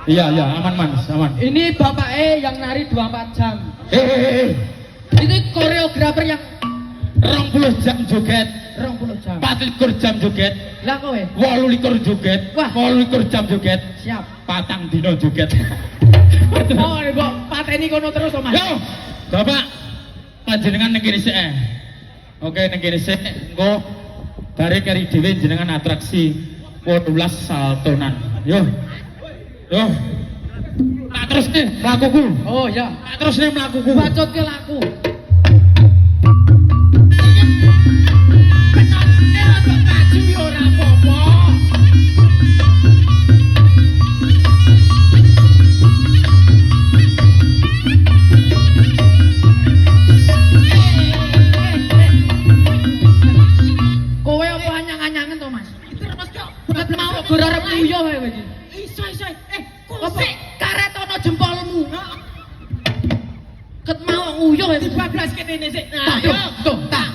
Iya, aman Mas, aman. Ini Bapak yang nari 24 jam. Itu koreografer yang 20 jam joget, 20 jam. 24 jam joget, Lah kowe? 28 joget, Wah. 28 jam joget, Siap. patang dino joget. Oh, mbok pateni kono terus, Mas. Yo, Bapak, panjenengan ning kene sik. Oke, ning kene sik, engko bare kari dhewe jenengan atraksi 18 saltonan. Yo. Tak terus nih mlakuku. Oh ya. Tak terus nih mlakuku. Bacot ke laku. Kowe apa anyang-anyangen to, Mas? Terus kok mau gerarep uyuh wae iki. Iso. Apa karet ana jempolmu? Ket mau uyuh 14 kene sik. Nah, yo. Tuh, tak